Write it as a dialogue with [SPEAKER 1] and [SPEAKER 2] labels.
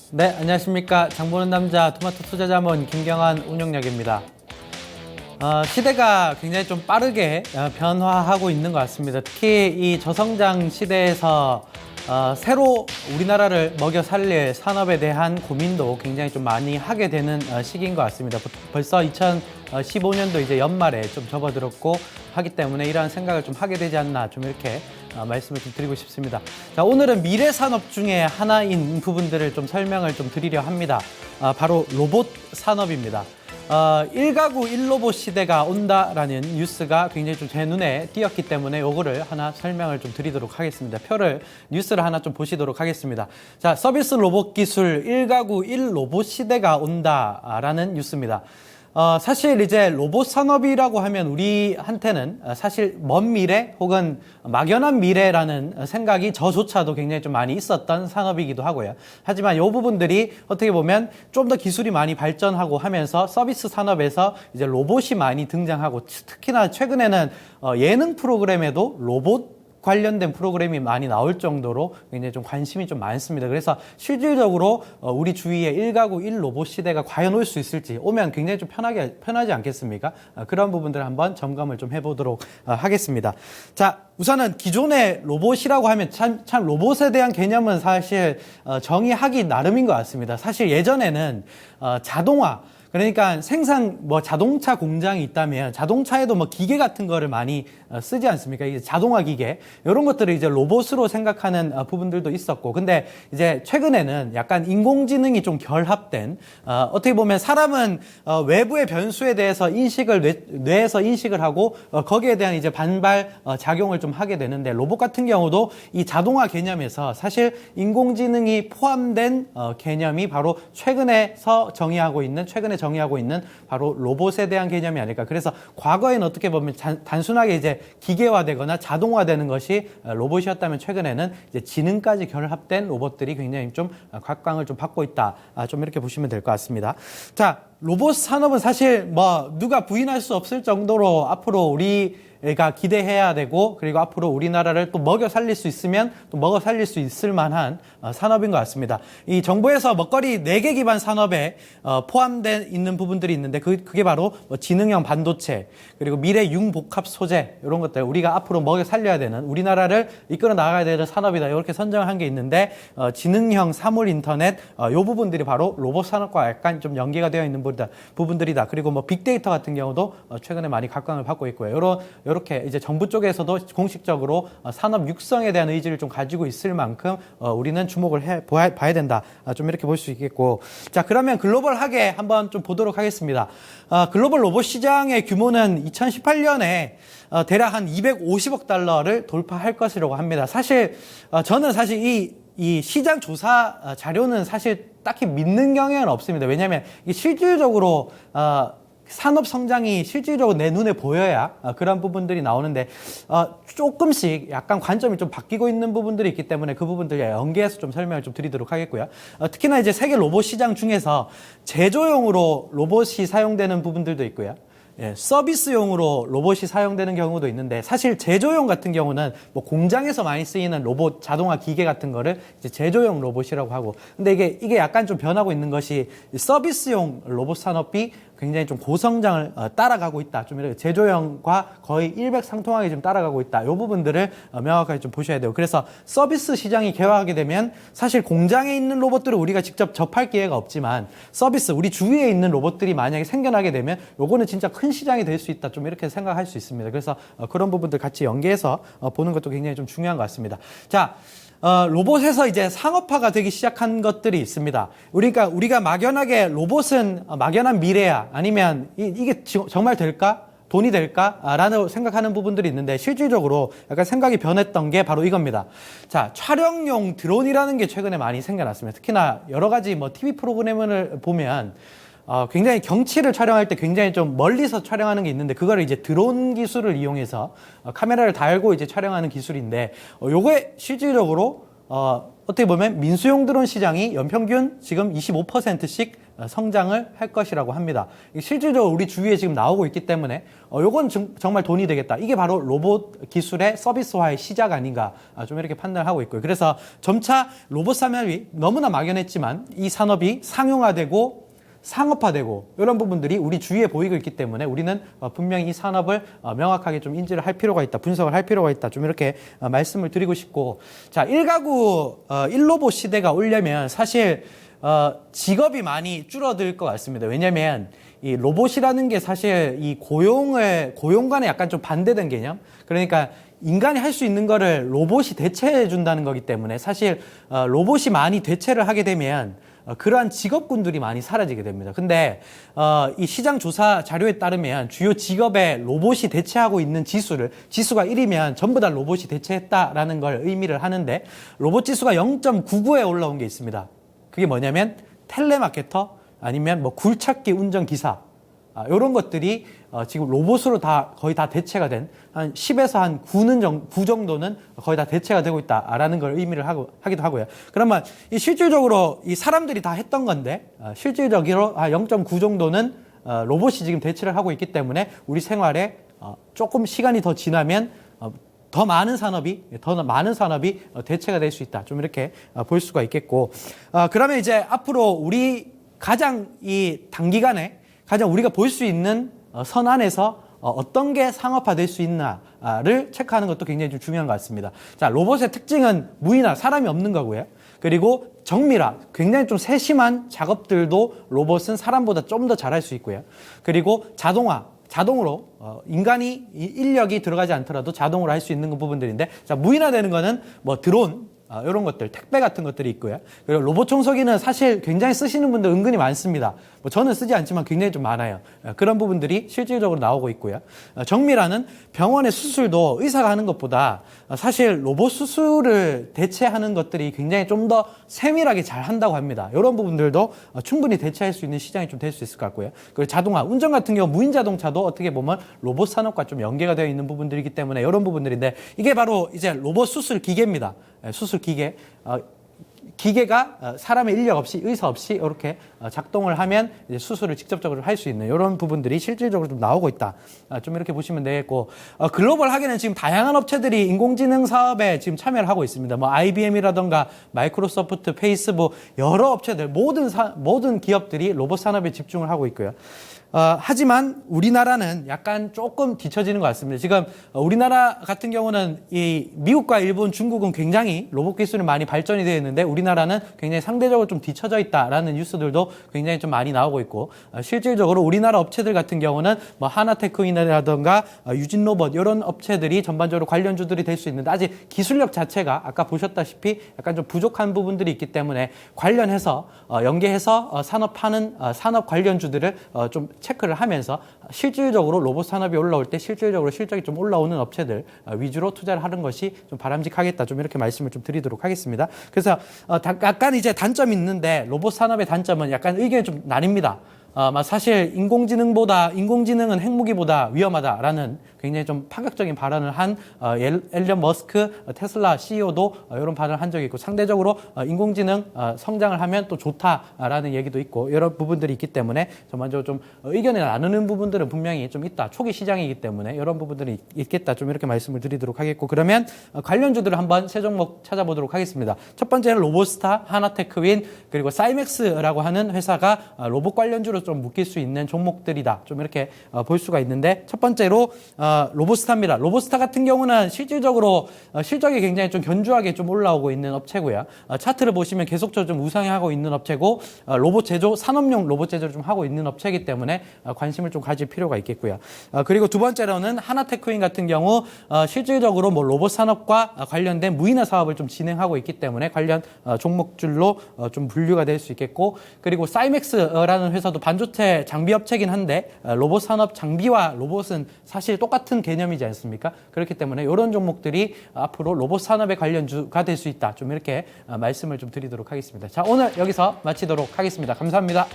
[SPEAKER 1] 네, 안녕하십니까. 장보는 남자 토마토 투자자문 김경환 운영력입니다. 시대가 굉장히 좀 빠르게 변화하고 있는 것 같습니다. 특히 이 저성장 시대에서 새로 우리나라를 먹여 살릴 산업에 대한 고민도 굉장히 좀 많이 하게 되는 시기인 것 같습니다. 벌써 2015년도 이제 연말에 좀 접어들었고 하기 때문에 이러한 생각을 좀 하게 되지 않나 좀 이렇게 말씀을 좀 드리고 싶습니다. 자, 오늘은 미래 산업 중에 하나인 부분들을 좀 설명을 좀 드리려 합니다. 바로 로봇 산업입니다. 1가구 1로봇 시대가 온다라는 뉴스가 굉장히 좀 제 눈에 띄었기 때문에 요거를 하나 설명을 좀 드리도록 하겠습니다. 뉴스를 하나 좀 보시도록 하겠습니다. 자, 서비스 로봇 기술 1가구 1로봇 시대가 온다라는 뉴스입니다. 사실 이제 로봇 산업이라고 하면 우리한테는 사실 먼 미래 혹은 막연한 미래라는 생각이 저조차도 굉장히 좀 많이 있었던 산업이기도 하고요. 하지만 이 부분들이 어떻게 보면 좀 더 기술이 많이 발전하고 하면서 서비스 산업에서 이제 로봇이 많이 등장하고 특히나 최근에는 예능 프로그램에도 로봇 관련된 프로그램이 많이 나올 정도로 굉장히 좀 관심이 좀 많습니다. 그래서 실질적으로 우리 주위에 1가구 1로봇 시대가 과연 올 수 있을지, 오면 굉장히 좀 편하지 않겠습니까? 그런 부분들을 한번 점검을 좀 해보도록 하겠습니다. 자, 우선은 기존의 로봇이라고 하면 참 로봇에 대한 개념은 사실 정의하기 나름인 것 같습니다. 사실 예전에는 자동화, 그러니까 자동차 공장이 있다면 자동차에도 뭐 기계 같은 거를 많이 쓰지 않습니까? 이게 자동화 기계. 이런 것들을 이제 로봇으로 생각하는 부분들도 있었고. 근데 이제 최근에는 약간 인공지능이 좀 결합된, 어떻게 보면 사람은 외부의 변수에 대해서 뇌에서 인식을 하고, 거기에 대한 이제 반발 작용을 좀 하게 되는데, 로봇 같은 경우도 이 자동화 개념에서 사실 인공지능이 포함된 개념이 바로 최근에 정의하고 있는 바로 로봇에 대한 개념이 아닐까. 그래서 과거에는 어떻게 보면 단순하게 이제 기계화되거나 자동화되는 것이 로봇이었다면 최근에는 이제 지능까지 결합된 로봇들이 굉장히 좀 각광을 좀 받고 있다. 좀 이렇게 보시면 될 것 같습니다. 자, 로봇 산업은 사실 뭐 누가 부인할 수 없을 정도로 앞으로 우리가 기대해야 되고, 그리고 앞으로 우리나라를 또 먹여 살릴 수 있으면 또 먹여 살릴 수 있을 만한 산업인 것 같습니다. 이 정부에서 먹거리 4개 기반 산업에 포함된 있는 부분들이 있는데 그게 바로 지능형 반도체, 그리고 미래 융복합 소재, 이런 것들 우리가 앞으로 먹여 살려야 되는, 우리나라를 이끌어 나가야 되는 산업이다, 이렇게 선정을 한 게 있는데, 지능형 사물 인터넷, 이 부분들이 바로 로봇 산업과 약간 좀 연계가 되어 있는 부분들이다. 그리고 뭐 빅데이터 같은 경우도 최근에 많이 각광을 받고 있고요. 이렇게 이제 정부 쪽에서도 공식적으로 산업 육성에 대한 의지를 좀 가지고 있을 만큼 우리는 주목을 봐야 된다. 좀 이렇게 볼 수 있겠고. 자, 그러면 글로벌하게 한번 좀 보도록 하겠습니다. 글로벌 로봇 시장의 규모는 2018년에 대략 한 250억 달러를 돌파할 것이라고 합니다. 저는 사실 이 시장 조사 자료는 사실 딱히 믿는 경향은 없습니다. 왜냐하면 이게 실질적으로 산업 성장이 실질적으로 내 눈에 보여야 그런 부분들이 나오는데, 조금씩 약간 관점이 좀 바뀌고 있는 부분들이 있기 때문에 그 부분들 연계해서 좀 설명을 좀 드리도록 하겠고요. 특히나 이제 세계 로봇 시장 중에서 제조용으로 로봇이 사용되는 부분들도 있고요. 예, 서비스용으로 로봇이 사용되는 경우도 있는데, 사실 제조용 같은 경우는 뭐 공장에서 많이 쓰이는 로봇, 자동화 기계 같은 거를 이제 제조용 로봇이라고 하고, 근데 이게 약간 좀 변하고 있는 것이 서비스용 로봇 산업이 굉장히 좀 고성장을 따라가고 있다. 좀 이렇게 제조형과 거의 일맥상통하게 좀 따라가고 있다. 이 부분들을 명확하게 좀 보셔야 돼요. 그래서 서비스 시장이 개화하게 되면 사실 공장에 있는 로봇들을 우리가 직접 접할 기회가 없지만, 서비스, 우리 주위에 있는 로봇들이 만약에 생겨나게 되면 요거는 진짜 큰 시장이 될 수 있다. 좀 이렇게 생각할 수 있습니다. 그래서 그런 부분들 같이 연계해서 보는 것도 굉장히 좀 중요한 것 같습니다. 자, 로봇에서 이제 상업화가 되기 시작한 것들이 있습니다. 우리가 막연하게 로봇은 막연한 미래야, 아니면 이게 정말 될까? 돈이 될까? 라는 생각하는 부분들이 있는데, 실질적으로 약간 생각이 변했던 게 바로 이겁니다. 자, 촬영용 드론이라는 게 최근에 많이 생겨났습니다. 특히나 여러 가지 뭐 TV 프로그램을 보면 굉장히 경치를 촬영할 때 굉장히 좀 멀리서 촬영하는 게 있는데, 그거를 이제 드론 기술을 이용해서 카메라를 달고 이제 촬영하는 기술인데, 요게 실질적으로 어떻게 보면 민수용 드론 시장이 연평균 지금 25%씩 성장을 할 것이라고 합니다. 실질적으로 우리 주위에 지금 나오고 있기 때문에 요건 정말 돈이 되겠다. 이게 바로 로봇 기술의 서비스화의 시작 아닌가 좀 이렇게 판단하고 있고요. 그래서 점차 로봇 산업이 너무나 막연했지만 이 산업이 상용화되고 상업화되고 이런 부분들이 우리 주위에 보이고 있기 때문에 우리는 분명히 이 산업을 명확하게 좀 인지를 할 필요가 있다. 분석을 할 필요가 있다. 좀 이렇게 말씀을 드리고 싶고, 자, 1가구 1로봇 시대가 오려면 사실 직업이 많이 줄어들 것 같습니다. 왜냐면 이 로봇이라는 게 사실 이 고용과는 약간 좀 반대된 개념. 그러니까 인간이 할 수 있는 거를 로봇이 대체해 준다는 거기 때문에 사실 로봇이 많이 대체를 하게 되면 그러한 직업군들이 많이 사라지게 됩니다. 근데 이 시장 조사 자료에 따르면 주요 직업에 로봇이 대체하고 있는 지수가 1이면 전부 다 로봇이 대체했다라는 걸 의미를 하는데, 로봇 지수가 0.99에 올라온 게 있습니다. 그게 뭐냐면 텔레마케터 아니면 뭐 굴착기 운전기사, 이런 것들이 지금 로봇으로 거의 다 대체가 된 한 10에서 한 9 정도는 거의 다 대체가 되고 있다라는 걸 의미를 하기도 하고요. 그러면 이 실질적으로 이 사람들이 다 했던 건데 실질적으로 한 0.9 정도는 로봇이 지금 대체를 하고 있기 때문에 우리 생활에 조금 시간이 더 지나면 더 많은 산업이 대체가 될 수 있다. 좀 이렇게 볼 수가 있겠고, 그러면 이제 앞으로 우리 가장 이 단기간에 가장 우리가 볼 수 있는 선 안에서 어떤 게 상업화될 수 있나를 체크하는 것도 굉장히 좀 중요한 것 같습니다. 자, 로봇의 특징은 무인화, 사람이 없는 거고요. 그리고 정밀화, 굉장히 좀 세심한 작업들도 로봇은 사람보다 좀 더 잘할 수 있고요. 그리고 자동으로 인간이 인력이 들어가지 않더라도 자동으로 할 수 있는 부분들인데, 자, 무인화되는 거는 뭐 드론, 이런 것들, 택배 같은 것들이 있고요. 그리고 로봇 청소기는 사실 굉장히 쓰시는 분들 은근히 많습니다. 뭐 저는 쓰지 않지만 굉장히 좀 많아요. 그런 부분들이 실질적으로 나오고 있고요. 정밀화는 병원의 수술도 의사가 하는 것보다 사실 로봇 수술을 대체하는 것들이 굉장히 좀 더 세밀하게 잘 한다고 합니다. 이런 부분들도 충분히 대체할 수 있는 시장이 좀 될 수 있을 것 같고요. 그리고 자동화, 운전 같은 경우 무인 자동차도 어떻게 보면 로봇 산업과 좀 연계가 되어 있는 부분들이기 때문에 이런 부분들인데, 이게 바로 이제 로봇 수술 기계입니다. 수술 기계. 기계가 사람의 인력 없이, 의사 없이 이렇게 작동을 하면 이제 수술을 직접적으로 할 수 있는 이런 부분들이 실질적으로 좀 나오고 있다. 좀 이렇게 보시면 되겠고, 글로벌하게는 지금 다양한 업체들이 인공지능 사업에 지금 참여를 하고 있습니다. 뭐 IBM이라던가 마이크로소프트, 페이스북, 여러 업체들, 모든 기업들이 로봇 산업에 집중을 하고 있고요. 하지만 우리나라는 약간 조금 뒤처지는 것 같습니다. 지금 우리나라 같은 경우는 이 미국과 일본, 중국은 굉장히 로봇 기술이 많이 발전이 되어 있는데 우리나라는 굉장히 상대적으로 좀 뒤처져 있다라는 뉴스들도 굉장히 좀 많이 나오고 있고, 실질적으로 우리나라 업체들 같은 경우는 뭐 하나테크이라던가 유진로봇 이런 업체들이 전반적으로 관련주들이 될 수 있는데, 아직 기술력 자체가 아까 보셨다시피 약간 좀 부족한 부분들이 있기 때문에 관련해서 연계해서 산업 관련주들을 좀 체크를 하면서 실질적으로 로봇 산업이 올라올 때 실질적으로 실적이 좀 올라오는 업체들 위주로 투자를 하는 것이 좀 바람직하겠다. 좀 이렇게 말씀을 좀 드리도록 하겠습니다. 그래서 약간 이제 단점이 있는데, 로봇 산업의 단점은 약간 의견이 좀 나뉩니다. 사실 인공지능은 핵무기보다 위험하다라는 굉장히 좀 파격적인 발언을 한 앨런 머스크 테슬라 CEO도 이런 발언을 한 적이 있고, 상대적으로 인공지능 성장을 하면 또 좋다라는 얘기도 있고, 여러 부분들이 있기 때문에 전반적으로 좀 의견이 나누는 부분들은 분명히 좀 있다. 초기 시장이기 때문에 이런 부분들이 있겠다. 좀 이렇게 말씀을 드리도록 하겠고, 그러면 관련주들을 한번 세 종목 찾아보도록 하겠습니다. 첫 번째는 로봇스타, 하나테크윈, 그리고 사이맥스라고 하는 회사가 로봇 관련주로 좀 묶일 수 있는 종목들이다. 좀 이렇게 볼 수가 있는데, 첫 번째로 로봇스타입니다. 로봇스타 같은 경우는 실질적으로 실적이 굉장히 좀 견조하게 좀 올라오고 있는 업체고요. 차트를 보시면 계속적으로 좀 우상향하고 있는 업체고, 산업용 로봇 제조를 좀 하고 있는 업체이기 때문에 관심을 좀 가질 필요가 있겠고요. 그리고 두 번째로는 하나테크윈 같은 경우 실질적으로 뭐 로봇 산업과 관련된 무인화 사업을 좀 진행하고 있기 때문에 관련 종목줄로 좀 분류가 될 수 있겠고, 그리고 사이맥스라는 회사도 반도체 장비 업체긴 한데 로봇 산업 장비와 로봇은 사실 똑같은 개념이지 않습니까? 그렇기 때문에 이런 종목들이 앞으로 로봇 산업의 관련주가 될 수 있다. 좀 이렇게 말씀을 좀 드리도록 하겠습니다. 자, 오늘 여기서 마치도록 하겠습니다. 감사합니다.